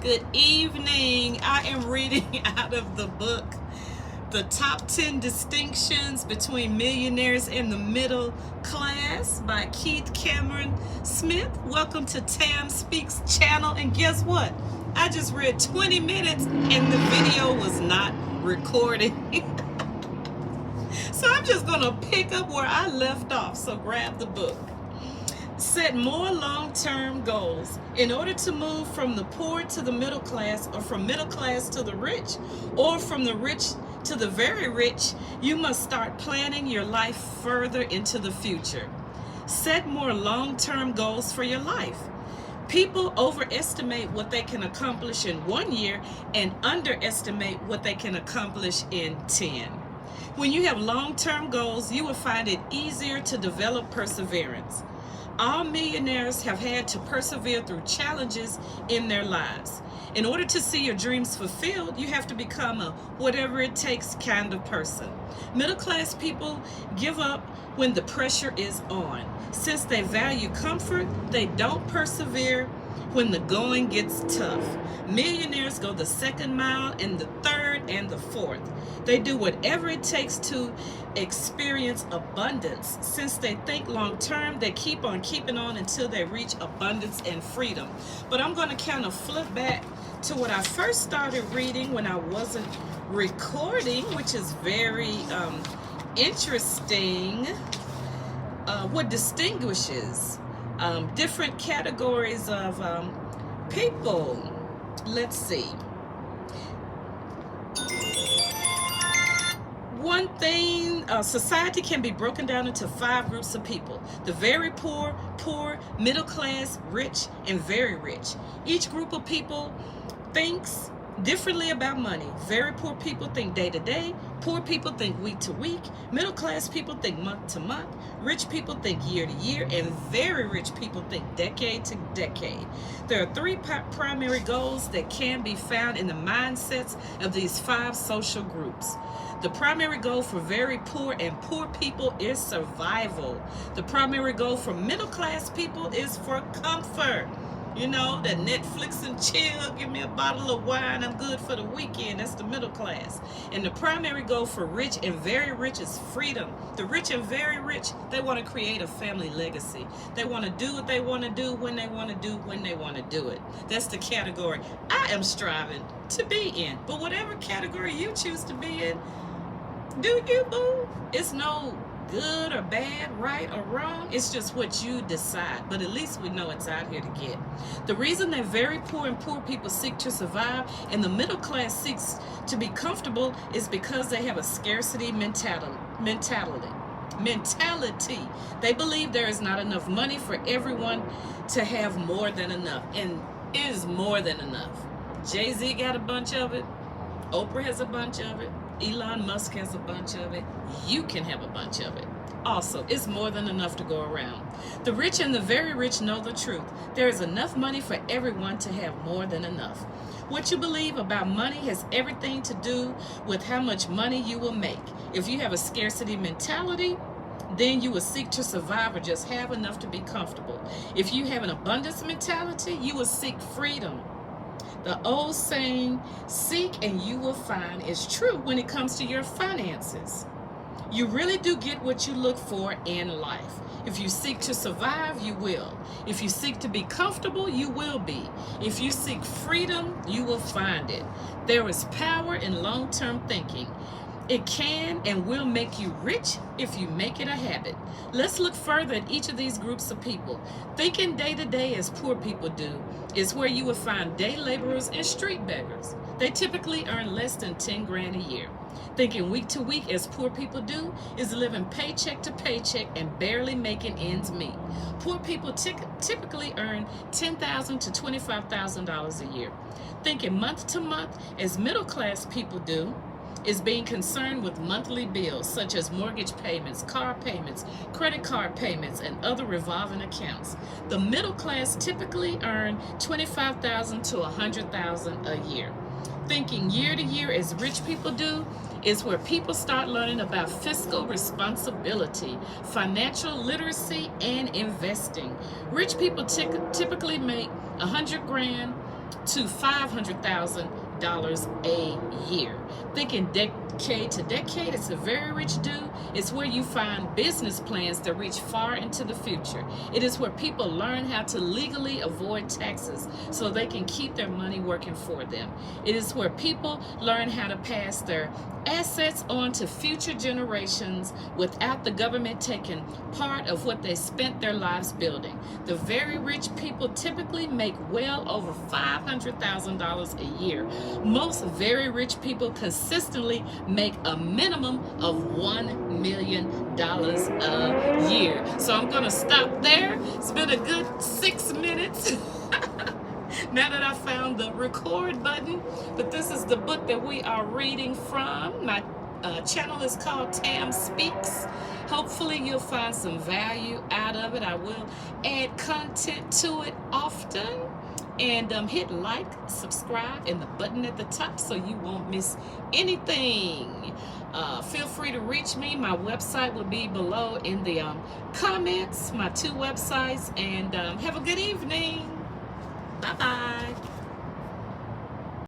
Good evening. I am reading out of the book, The Top 10 Distinctions Between Millionaires and the Middle Class by Keith Cameron Smith. Welcome to Tam Speaks channel. And guess what? I just read 20 minutes and the video was not recording. So I'm just going to pick up where I left off. So grab the book. Set more long-term goals. In order to move from the poor to the middle class, or from middle class to the rich, or from the rich to the very rich, you must start planning your life further into the future. Set more long-term goals for your life. People overestimate what they can accomplish in 1 year and underestimate what they can accomplish in 10. When you have long-term goals, you will find it easier to develop perseverance. All millionaires have had to persevere through challenges in their lives. In order to see your dreams fulfilled, you have to become a whatever it takes kind of person. Middle class people give up when the pressure is on. Since they value comfort, they don't persevere when the going gets tough. Millionaires go the second mile and the third and the fourth. They do whatever it takes to experience abundance. Since they think long term, they keep on keeping on until they reach abundance and freedom. But I'm going to kind of flip back to what I first started reading when I wasn't recording, which is very interesting. What distinguishes different categories of people. Let's see. One thing, society can be broken down into 5 groups of people. The very poor, middle class, rich, and very rich. Each group of people thinks differently about money. Very poor people think day to day. Poor people think week to week. Middle class people think month to month. Rich people think year to year. And very rich people think decade to decade. There are 3 primary goals that can be found in the mindsets of these 5 social groups. The primary goal for very poor and poor people is survival. The primary goal for middle class people is for comfort. You know, that Netflix and chill, give me a bottle of wine, I'm good for the weekend. That's the middle class. And the primary goal for rich and very rich is freedom. The rich and very rich, they want to create a family legacy. They want to do what they want to do, when they want to do, when they want to do it. That's the category I am striving to be in. But whatever category you choose to be in, do you, boo? It's no good or bad, right or wrong. It's just what you decide. But at least we know it's out here to get. The reason that very poor and poor people seek to survive and the middle class seeks to be comfortable is because they have a scarcity mentality. They believe there is not enough money for everyone to have more than enough. And it is more than enough. Jay-Z got a bunch of it. Oprah has a bunch of it. Elon Musk has a bunch of it. You can have a bunch of it. Also, it's more than enough to go around. The rich and the very rich know the truth. There is enough money for everyone to have more than enough. What you believe about money has everything to do with how much money you will make. If you have a scarcity mentality, then you will seek to survive or just have enough to be comfortable. If you have an abundance mentality, you will seek freedom. The old saying, seek and you will find, is true when it comes to your finances. You really do get what you look for in life. If you seek to survive, you will. If you seek to be comfortable, you will be. If you seek freedom, you will find it. There is power in long-term thinking. It can and will make you rich if you make it a habit. Let's look further at each of these groups of people. Thinking day to day as poor people do is where you will find day laborers and street beggars. They typically earn less than 10 grand a year. Thinking week to week as poor people do is living paycheck to paycheck and barely making ends meet. Poor people typically earn $10,000 to $25,000 a year. Thinking month to month as middle class people do is being concerned with monthly bills such as mortgage payments, car payments, credit card payments, and other revolving accounts. The middle class typically earn $25,000 to $100,000 a year. Thinking year to year as rich people do is where people start learning about fiscal responsibility, financial literacy, and investing. Rich people typically make 100 grand to $500,000 a year. Thinking decade to decade, it's a very rich dude. It's where you find business plans that reach far into the future. It is where people learn how to legally avoid taxes so they can keep their money working for them. It is where people learn how to pass their assets on to future generations without the government taking part of what they spent their lives building. The very rich people typically make well over $500,000 a year. Most very rich people consistently make a minimum of $1 million a year. So I'm going to stop there. It's been a good 6 minutes. Now that I found the record button, but this is the book that we are reading from. My channel is called Tam Speaks. Hopefully you'll find some value out of it. I will add content to it often. And hit like, subscribe, and the button at the top so you won't miss anything. Feel free to reach me. My website will be below in the comments, my 2 websites. And have a good evening. Bye-bye.